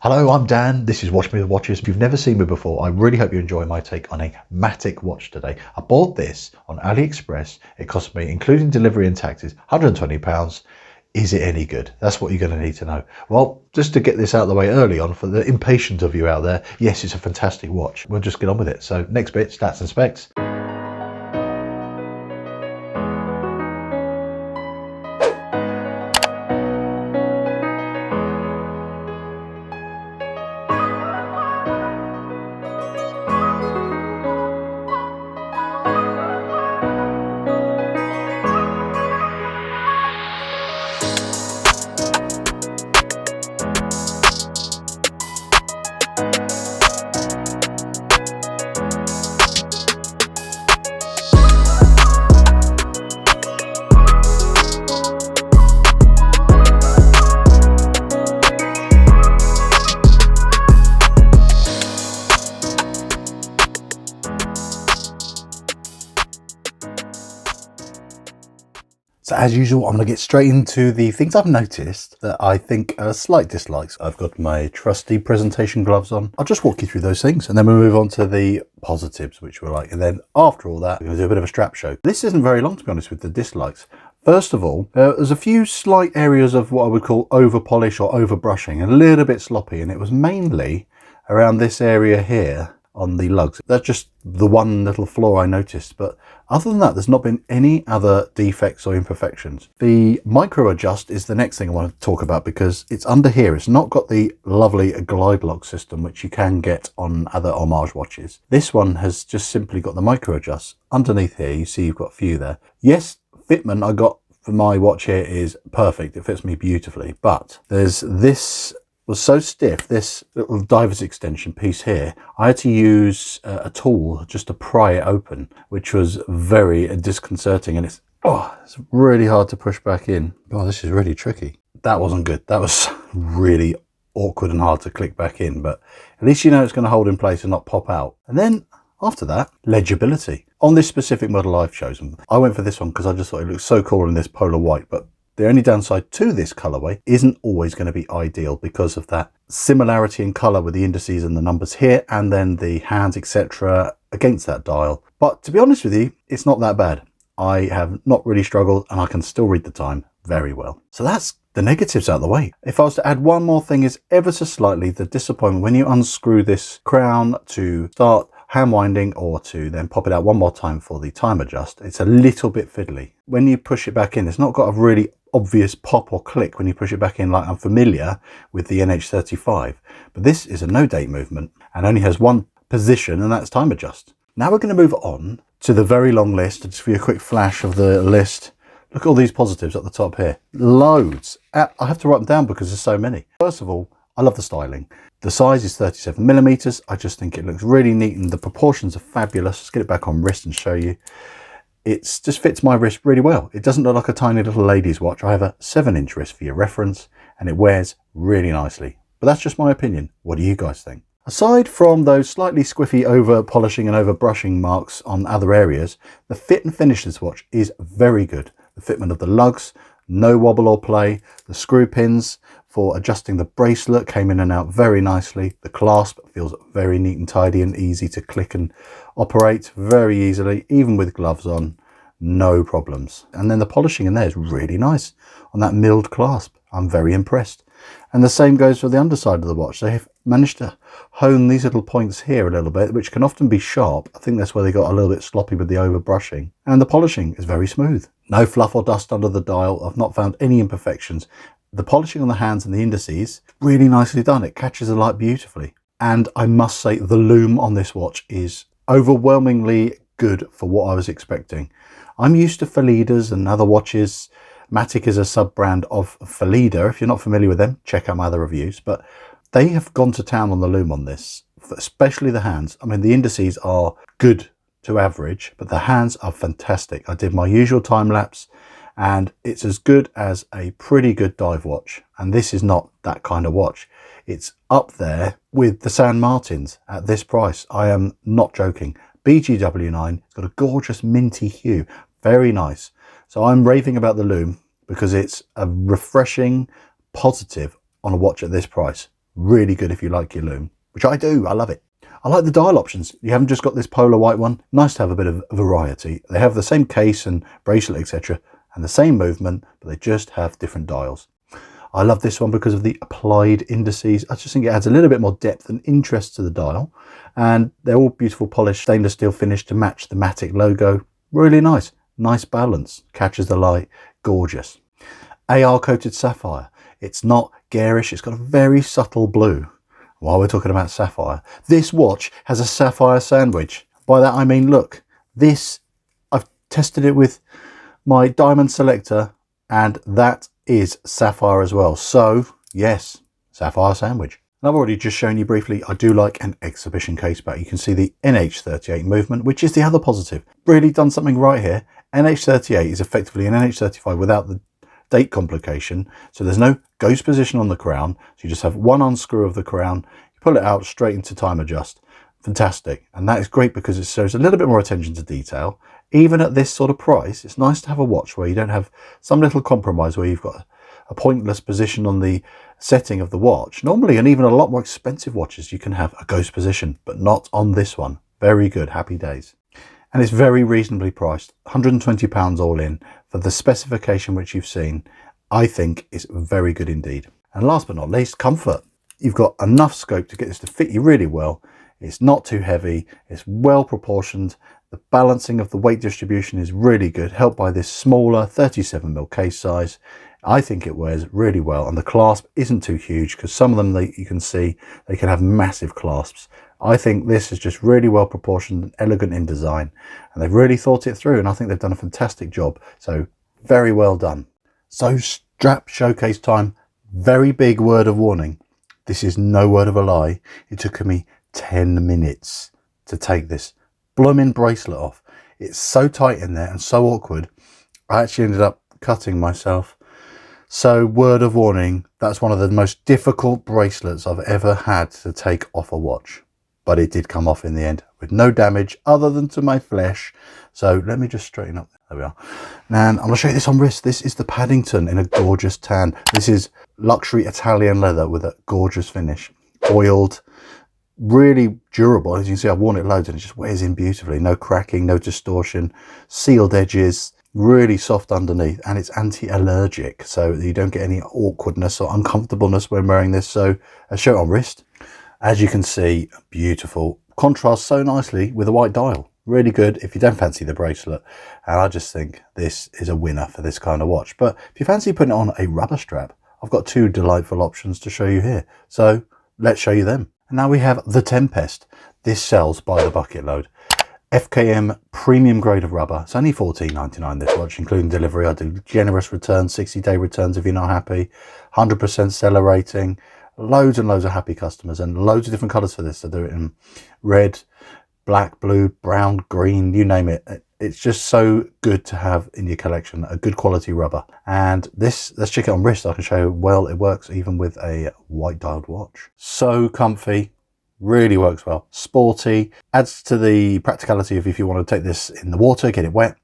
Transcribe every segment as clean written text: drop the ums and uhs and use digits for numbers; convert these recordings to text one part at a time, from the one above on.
Hello, I'm Dan. This is Watch Me with Watches. If you've never seen me before, I really hope you enjoy my take on a Matic watch today. I bought this on AliExpress. It cost me, including delivery and taxes, £120. Is it any good? That's what you're going to need to know. Well, just to get this out of the way early on for the impatient of you out there, yes, it's a fantastic watch. We'll just get on with it. So next bit, stats and specs. So as usual, I'm going to get straight into the things I've noticed that I think are slight dislikes. I've got my trusty presentation gloves on. I'll just walk you through those things and then we'll move on to the positives, which were like, and then after all that, we're going to do a bit of a strap show. This isn't very long, to be honest, with the dislikes. First of all, there's a few slight areas of what I would call over polish or over brushing, a little bit sloppy, and it was mainly around this area here on the lugs. That's just the one little flaw I noticed, but other than that, there's not been any other defects or imperfections. The micro adjust is the next thing I want to talk about because it's under here. It's not got the lovely glide lock system which you can get on other homage watches. This one has just simply got the micro adjust. Underneath here, you see you've got a few there. Yes, fitment I got for my watch here is perfect. It fits me beautifully, but there's this was so stiff, this little diver's extension piece here, I had to use a tool just to pry it open, which was very disconcerting, and it's really hard to push back in. Oh, this is really tricky. That wasn't good. That was really awkward and hard to click back in, but at least you know it's going to hold in place and not pop out. And then after that, legibility. On this specific model I've chosen, I went for this one because I just thought it looked so cool in this polar white, but the only downside to this colorway isn't always going to be ideal because of that similarity in color with the indices and the numbers here and then the hands, etc. against that dial. But to be honest with you, it's not that bad. I have not really struggled and I can still read the time very well. So that's the negatives out of the way. If I was to add one more thing, is ever so slightly the disappointment when you unscrew this crown to start hand winding or to then pop it out one more time for the time adjust. It's a little bit fiddly. When you push it back in, it's not got a really obvious pop or click when you push it back in like I'm familiar with the NH35. But this is a no date movement and only has one position, and that's time adjust. Now we're going to move on to the very long list. Just for you a quick flash of the list. Look at all these positives at the top here. Loads. I have to write them down because there's so many. First of all, I love the styling. The size is 37mm. I just think it looks really neat and the proportions are fabulous. Let's get it back on wrist and show you. It just fits my wrist really well. It doesn't look like a tiny little lady's watch. I have a 7-inch wrist for your reference and it wears really nicely. But that's just my opinion. What do you guys think? Aside from those slightly squiffy over polishing and over brushing marks on other areas, the fit and finish of this watch is very good. The fitment of the lugs, no wobble or play. The screw pins for adjusting the bracelet came in and out very nicely. The clasp feels very neat and tidy and easy to click and operate very easily, even with gloves on, no problems. And then the polishing in there is really nice on that milled clasp. I'm very impressed. And the same goes for the underside of the watch. They have managed to hone these little points here a little bit, which can often be sharp. I think that's where they got a little bit sloppy with the over brushing. And the polishing is very smooth. No fluff or dust under the dial. I've not found any imperfections. The polishing on the hands and the indices, really nicely done. It catches the light beautifully. And I must say the lume on this watch is overwhelmingly good for what I was expecting. I'm used to Felidas and other watches. Matic is a sub-brand of Felida. If you're not familiar with them, check out my other reviews. But they have gone to town on the lume on this, especially the hands. I mean, the indices are good to average, but the hands are fantastic. I did my usual time lapse and it's as good as a pretty good dive watch. And this is not that kind of watch. It's up there with the San Martins at this price. I am not joking. BGW9, it's got a gorgeous minty hue. Very nice. So I'm raving about the lume because it's a refreshing positive on a watch at this price. Really good if you like your lume, which I do. I love it. I like the dial options. You haven't just got this polar white one. Nice to have a bit of variety. They have the same case and bracelet, etc., and the same movement, but they just have different dials. I love this one because of the applied indices. I just think it adds a little bit more depth and interest to the dial. And they're all beautiful polished stainless steel finish to match the Matic logo. Really nice. Nice balance. Catches the light. Gorgeous. AR coated sapphire. It's not garish. It's got a very subtle blue. While we're talking about sapphire, this watch has a sapphire sandwich. By that I mean, look, this, I've tested it with my diamond selector, and that is sapphire as well. So yes, sapphire sandwich. And I've already just shown you briefly, I do like an exhibition case back. You can see the NH38 movement, which is the other positive. Really done something right here. NH38 is effectively an NH35 without the date complication. So there's no ghost position on the crown. So you just have one unscrew of the crown, you pull it out straight into time adjust. Fantastic. And that is great because it shows a little bit more attention to detail. Even at this sort of price, it's nice to have a watch where you don't have some little compromise where you've got a pointless position on the setting of the watch. Normally, and even a lot more expensive watches, you can have a ghost position, but not on this one. Very good. Happy days. And it's very reasonably priced. £120 all in for the specification which you've seen. I think is very good indeed. And last but not least, comfort. You've got enough scope to get this to fit you really well. It's not too heavy. It's well proportioned. The balancing of the weight distribution is really good, helped by this smaller 37mm case size. I think it wears really well, and the clasp isn't too huge because some of them you can see they can have massive clasps. I think this is just really well proportioned and elegant in design, and they've really thought it through, and I think they've done a fantastic job. So very well done. So strap showcase time. Very big word of warning. This is no word of a lie. It took me 10 minutes to take this blooming bracelet off. It's so tight in there and so awkward. I actually ended up cutting myself. So word of warning, that's one of the most difficult bracelets I've ever had to take off a watch. But it did come off in the end with no damage other than to my flesh. So let me just straighten up. There we are. And I'm going to show you this on wrist. This is the Paddington in a gorgeous tan. This is luxury Italian leather with a gorgeous finish. Oiled. Really durable. As you can see, I've worn it loads and it just wears in beautifully. No cracking, no distortion, sealed edges, really soft underneath, and it's anti-allergic, so you don't get any awkwardness or uncomfortableness when wearing this. So I show it on wrist. As you can see, beautiful. Contrasts so nicely with a white dial. Really good if you don't fancy the bracelet. And I just think this is a winner for this kind of watch. But if you fancy putting it on a rubber strap, I've got two delightful options to show you here. So let's show you them. And now we have the Tempest. This sells by the bucket load. FKM premium grade of rubber. It's only $14.99 this watch, including delivery. I do generous returns, 60-day returns if you're not happy. 100% seller rating. Loads and loads of happy customers and loads of different colours for this. I do it in red, black, blue, brown, green, you name it. It's just so good to have in your collection, a good quality rubber. And this, let's check it on wrist. I can show you, well, it works even with a white dialed watch. So comfy, really works well. Sporty, adds to the practicality of if you want to take this in the water, get it wet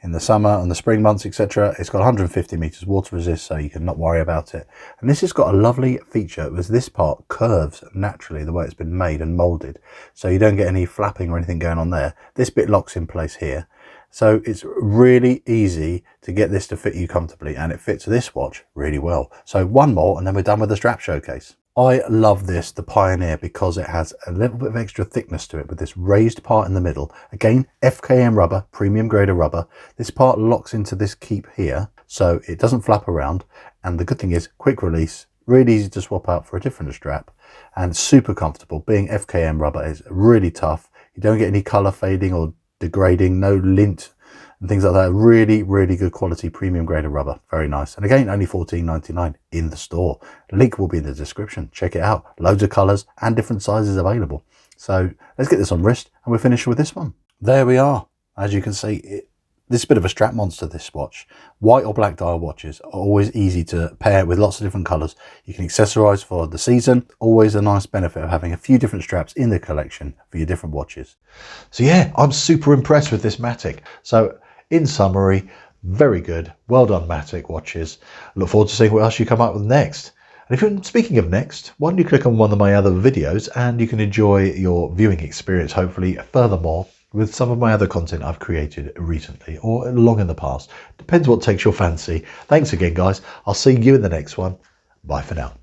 in the summer and the spring months, etc. It's got 150 meters water resist, so you can not worry about it. And this has got a lovely feature, was this part curves naturally the way it's been made and molded, so you don't get any flapping or anything going on there. This bit locks in place here, so it's really easy to get this to fit you comfortably, and it fits this watch really well. So one more and then we're done with the strap showcase. I love this, the Pioneer, because it has a little bit of extra thickness to it with this raised part in the middle. Again, FKM rubber, premium grade of rubber. This part locks into this keep here, so it doesn't flap around. And the good thing is, quick release, really easy to swap out for a different strap, and super comfortable. Being FKM rubber is really tough. You don't get any color fading or degrading, no lint and things like that. Really, really good quality premium grade of rubber. Very nice. And again, only $14.99 in the store. Link will be in the description. Check it out. Loads of colors and different sizes available. So let's get this on wrist and we're finished with this one. There we are. As you can see, this is a bit of a strap monster, this watch. White or black dial watches are always easy to pair with lots of different colors. You can accessorize for the season. Always a nice benefit of having a few different straps in the collection for your different watches. So yeah, I'm super impressed with this Matic. So in summary, very good. Well done, Matic watches. Look forward to seeing what else you come up with next. And if you're speaking of next, why don't you click on one of my other videos and you can enjoy your viewing experience, hopefully, furthermore, with some of my other content I've created recently or long in the past. Depends what takes your fancy. Thanks again, guys. I'll see you in the next one. Bye for now.